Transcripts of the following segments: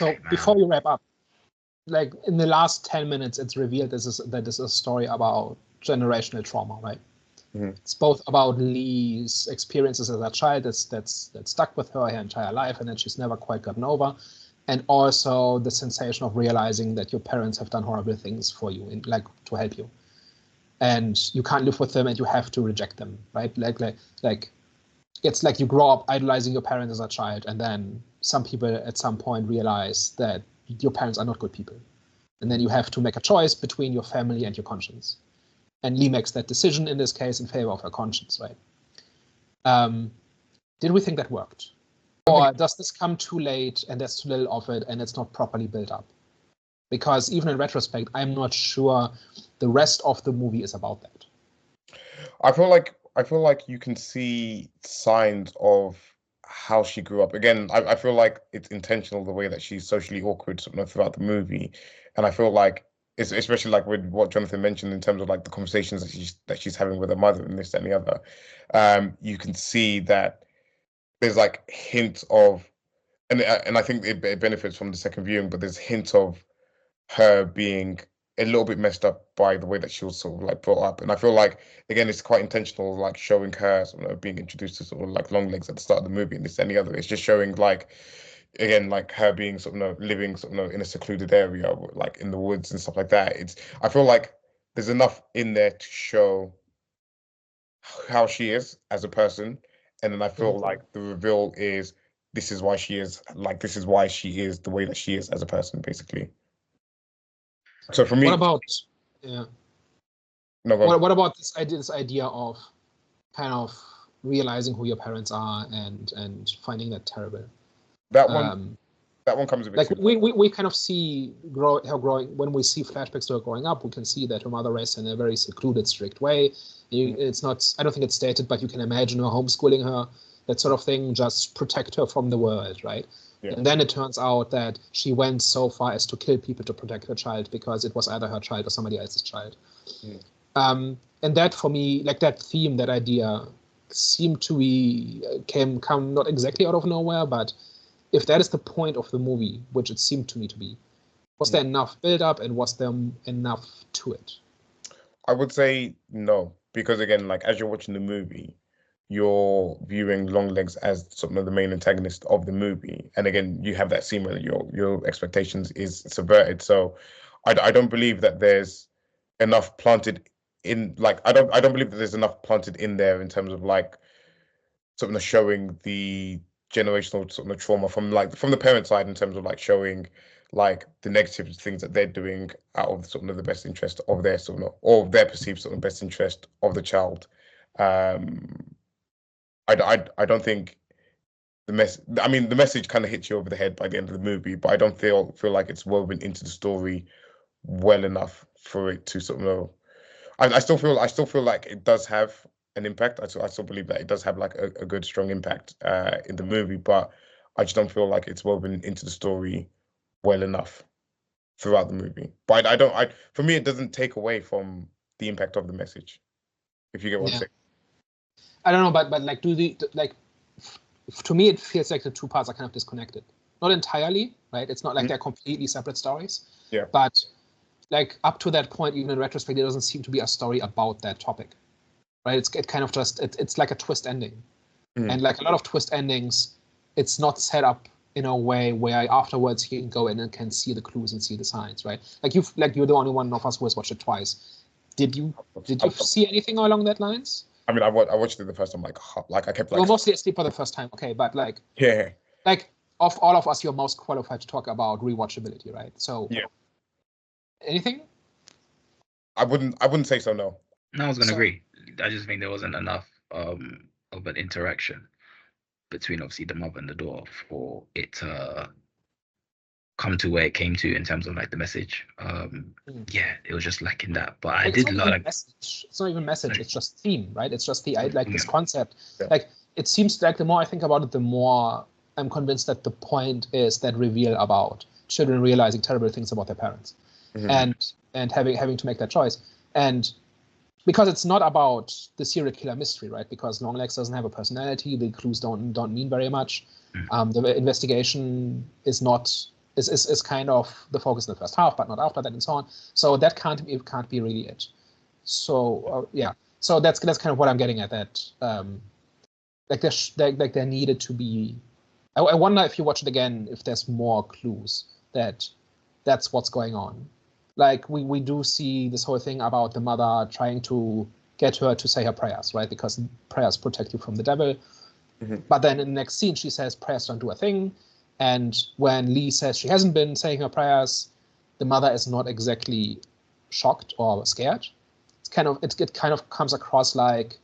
So before we wrap up, like in the last 10 minutes, it's revealed that this is a story about generational trauma, right? Mm-hmm. It's both about Lee's experiences as a child that's stuck with her entire life and that she's never quite gotten over, and also the sensation of realizing that your parents have done horrible things for you, like to help you, and you can't live with them and you have to reject them, right? Like it's like you grow up idolizing your parents as a child, and then some people at some point realize that your parents are not good people, and then you have to make a choice between your family and your conscience. And Lee makes that decision in this case in favor of her conscience, right? Did we think that worked? Or does this come too late and there's too little of it and it's not properly built up? Because even in retrospect, I'm not sure the rest of the movie is about that. I feel like you can see signs of how she grew up. Again, I feel like it's intentional the way that she's socially awkward throughout the movie, and I feel like it's especially like with what Jonathan mentioned in terms of like the conversations that she's having with her mother and this and the other. You can see that there's like hints of, and I think it benefits from the second viewing, but there's hints of her being a little bit messed up by the way that she was sort of like brought up. And I feel like, again, it's quite intentional, like showing her sort of being introduced to sort of like Longlegs at the start of the movie and this and the other. It's just showing like, again, like her being sort of living sort of in a secluded area, like in the woods and stuff like that. I feel like there's enough in there to show how she is as a person. And then I feel like the reveal is this is why she is the way that she is as a person, basically. So for me, what about what about this idea of kind of realizing who your parents are and finding that terrible? That one comes a bit like we kind of see her growing. When we see flashbacks to her growing up, we can see that her mother raised her in a very secluded, strict way. It's not, I don't think it's stated, but you can imagine her homeschooling her, that sort of thing, just protect her from the world, right? Yeah. And then it turns out that she went so far as to kill people to protect her child because it was either her child or somebody else's child. And that, for me, like that theme, that idea, seemed to be come not exactly out of nowhere, but if that is the point of the movie, which it seemed to me to be, was there enough build up and was there enough to it? I would say no, because again, like as you're watching the movie, you're viewing Longlegs as sort of the main antagonist of the movie, and again, you have that scene where your expectations is subverted. So, I don't believe that there's enough planted in, like I don't believe that there's enough planted in there in terms of like sort of showing the generational sort of trauma from the parent side in terms of like showing like the negative things that they're doing out of sort of the best interest of their sort of, or their perceived sort of best interest of the child. I don't think the message kind of hits you over the head by the end of the movie, but I don't feel like it's woven into the story well enough for it to sort of know. I still feel like it does have an impact. I still believe that it does have like a good strong impact in the movie, but I just don't feel like it's woven into the story well enough throughout the movie. But for me, it doesn't take away from the impact of the message, if you get what I'm saying. I don't know, but like to me, it feels like the two parts are kind of disconnected. Not entirely, right? It's not like they're completely separate stories. Yeah. But like up to that point, even in retrospect, it doesn't seem to be a story about that topic, right? It kind of just it's like a twist ending, and like a lot of twist endings, it's not set up in a way where afterwards you can go in and can see the clues and see the signs, right? You're the only one of us who has watched it twice. Did you see anything along that lines? I mean, I watched it the first time, like I kept like. Well, mostly asleep for the first time, okay, but like. Yeah. Like of all of us, you're most qualified to talk about rewatchability, right? So. Yeah. Anything? I wouldn't say so. No. No, I was gonna agree. I just think there wasn't enough of an interaction between obviously the mother and the daughter for it to come to where it came to in terms of like the message. Yeah, it was just lacking that. But I did like. It's not even message. It's just theme, right? It's just this concept. Yeah. Like it seems like the more I think about it, the more I'm convinced that the point is that reveal about children realizing terrible things about their parents, and having to make that choice. And because it's not about the serial killer mystery, right? Because Longlegs doesn't have a personality. The clues don't mean very much. The investigation is not is kind of the focus in the first half, but not after that, and so on. So that can't be really it. So yeah, so that's kind of what I'm getting at. That like there needed to be. I wonder if you watch it again, if there's more clues that's what's going on. Like we do see this whole thing about the mother trying to get her to say her prayers, right? Because prayers protect you from the devil. Mm-hmm. But then in the next scene, she says prayers don't do a thing. And when Lee says she hasn't been saying her prayers, the mother is not exactly shocked or scared. It's kind of it kind of comes across like,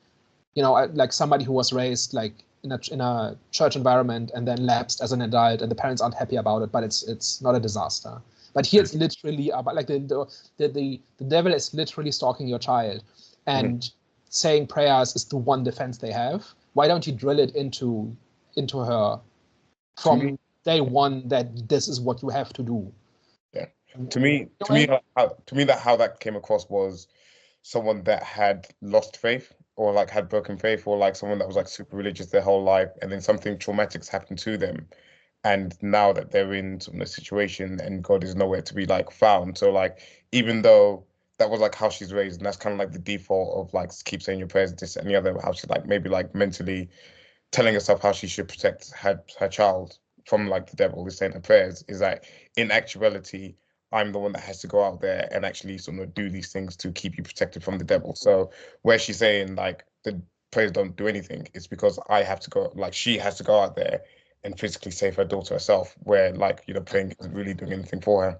you know, like somebody who was raised like in a church environment and then lapsed as an adult, and the parents aren't happy about it, but it's not a disaster. But here it's literally about like the devil is literally stalking your child, and saying prayers is the one defense they have. Why don't you drill it into her from day one that this is what you have to do? Yeah. To me, how that came across was someone that had lost faith, or like had broken faith, or like someone that was like super religious their whole life, and then something traumatic's happened to them, and now that they're in sort of a situation and God is nowhere to be like found. So like, even though that was like how she's raised, and that's kind of like the default of like keep saying your prayers, this and the other, how she's like maybe like mentally telling herself how she should protect her child from like the devil, is saying her prayers, is like in actuality, I'm the one that has to go out there and actually sort of do these things to keep you protected from the devil. So where she's saying like the prayers don't do anything, it's because I have to go, like she has to go out there and physically save her daughter herself, where like, you know, praying isn't really doing anything for her.